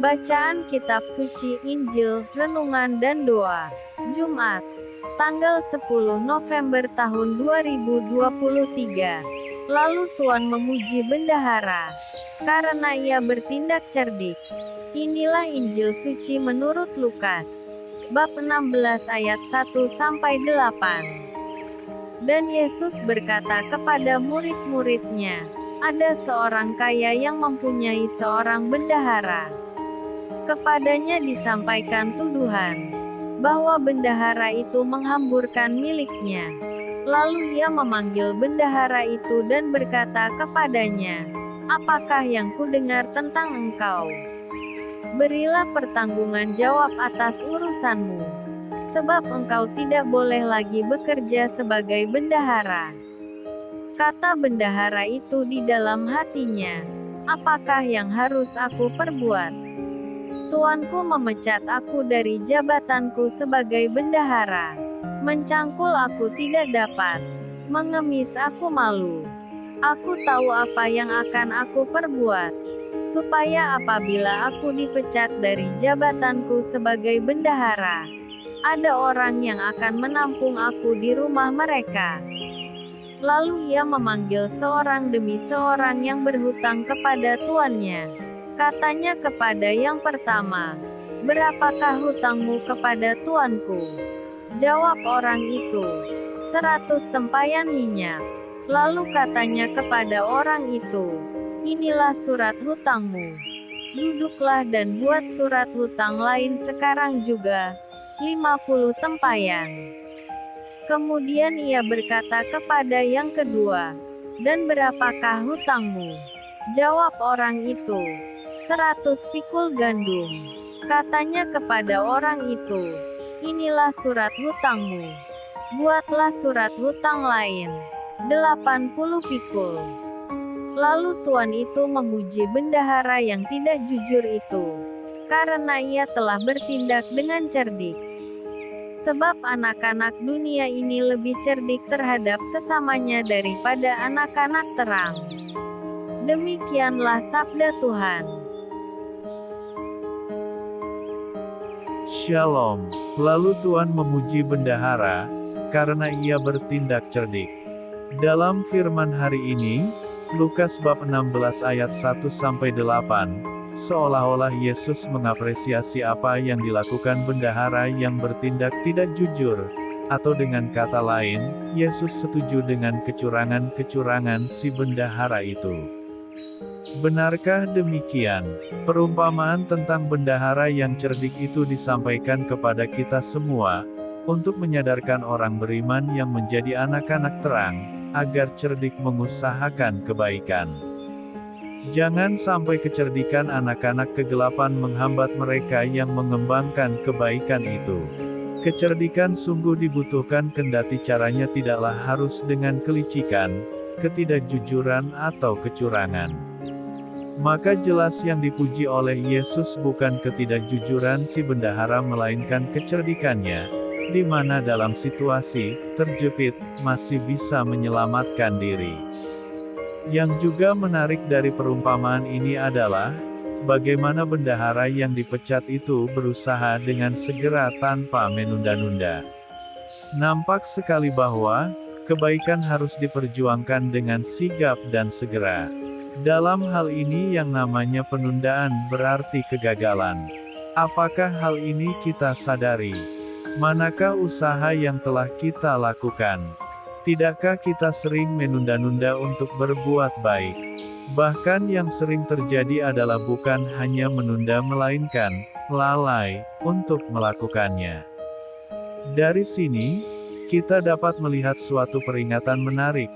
Bacaan Kitab Suci Injil, Renungan dan Doa. Jumat, tanggal 10 November tahun 2023. Lalu Tuhan memuji bendahara, karena ia bertindak cerdik. Inilah Injil suci menurut Lukas, bab 16 ayat 1-8. Dan Yesus berkata kepada murid-muridnya, ada seorang kaya yang mempunyai seorang bendahara. Kepadanya disampaikan tuduhan, bahwa bendahara itu menghamburkan miliknya. Lalu ia memanggil bendahara itu dan berkata kepadanya, apakah yang kudengar tentang engkau? Berilah pertanggungan jawab atas urusanmu. Sebab engkau tidak boleh lagi bekerja sebagai bendahara. Kata bendahara itu di dalam hatinya, apakah yang harus aku perbuat? Tuanku memecat aku dari jabatanku sebagai bendahara. Mencangkul aku tidak dapat. Mengemis aku malu. Aku tahu apa yang akan aku perbuat, supaya apabila aku dipecat dari jabatanku sebagai bendahara, ada orang yang akan menampung aku di rumah mereka. Lalu ia memanggil seorang demi seorang yang berhutang kepada tuannya. Katanya kepada yang pertama, berapakah hutangmu kepada tuanku? Jawab orang itu, 100 tempayan minyak. Lalu katanya kepada orang itu, inilah surat hutangmu. Duduklah dan buat surat hutang lain sekarang juga, 50 tempayan. Kemudian ia berkata kepada yang kedua, dan berapakah hutangmu? Jawab orang itu, 100 pikul gandum. Katanya kepada orang itu, inilah surat hutangmu. Buatlah surat hutang lain, 80 pikul. Lalu tuan itu memuji bendahara yang tidak jujur itu, karena ia telah bertindak dengan cerdik. Sebab anak-anak dunia ini lebih cerdik terhadap sesamanya daripada anak-anak terang. Demikianlah sabda Tuhan. Shalom. Lalu Tuhan memuji bendahara, karena ia bertindak cerdik. Dalam firman hari ini, Lukas bab 16 ayat 1-8, seolah-olah Yesus mengapresiasi apa yang dilakukan bendahara yang bertindak tidak jujur, atau dengan kata lain, Yesus setuju dengan kecurangan-kecurangan si bendahara itu. Benarkah demikian? Perumpamaan tentang bendahara yang cerdik itu disampaikan kepada kita semua, untuk menyadarkan orang beriman yang menjadi anak-anak terang, agar cerdik mengusahakan kebaikan. Jangan sampai kecerdikan anak-anak kegelapan menghambat mereka yang mengembangkan kebaikan itu. Kecerdikan sungguh dibutuhkan kendati caranya tidaklah harus dengan kelicikan, ketidakjujuran atau kecurangan. Maka jelas yang dipuji oleh Yesus bukan ketidakjujuran si bendahara melainkan kecerdikannya, di mana dalam situasi terjepit masih bisa menyelamatkan diri. Yang juga menarik dari perumpamaan ini adalah, bagaimana bendahara yang dipecat itu berusaha dengan segera tanpa menunda-nunda. Nampak sekali bahwa, kebaikan harus diperjuangkan dengan sigap dan segera. Dalam hal ini yang namanya penundaan berarti kegagalan. Apakah hal ini kita sadari? Manakah usaha yang telah kita lakukan? Tidakkah kita sering menunda-nunda untuk berbuat baik? Bahkan yang sering terjadi adalah bukan hanya menunda melainkan lalai untuk melakukannya. Dari sini, kita dapat melihat suatu peringatan menarik,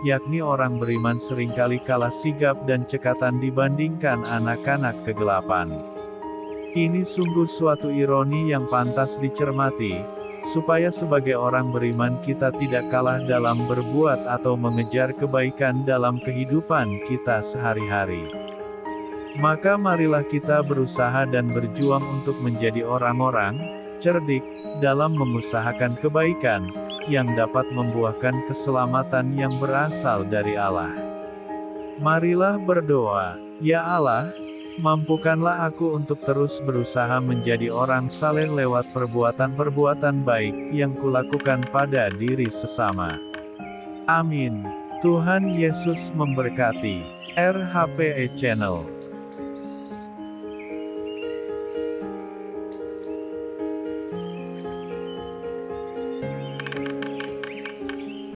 yakni orang beriman seringkali kalah sigap dan cekatan dibandingkan anak-anak kegelapan. Ini sungguh suatu ironi yang pantas dicermati, supaya sebagai orang beriman kita tidak kalah dalam berbuat atau mengejar kebaikan dalam kehidupan kita sehari-hari. Maka marilah kita berusaha dan berjuang untuk menjadi orang-orang cerdik dalam mengusahakan kebaikan, yang dapat membuahkan keselamatan yang berasal dari Allah. Marilah berdoa, ya Allah, Mampukanlah aku untuk terus berusaha menjadi orang saleh lewat perbuatan-perbuatan baik yang kulakukan pada diri sesama. Amin. Tuhan Yesus memberkati. RHPE Channel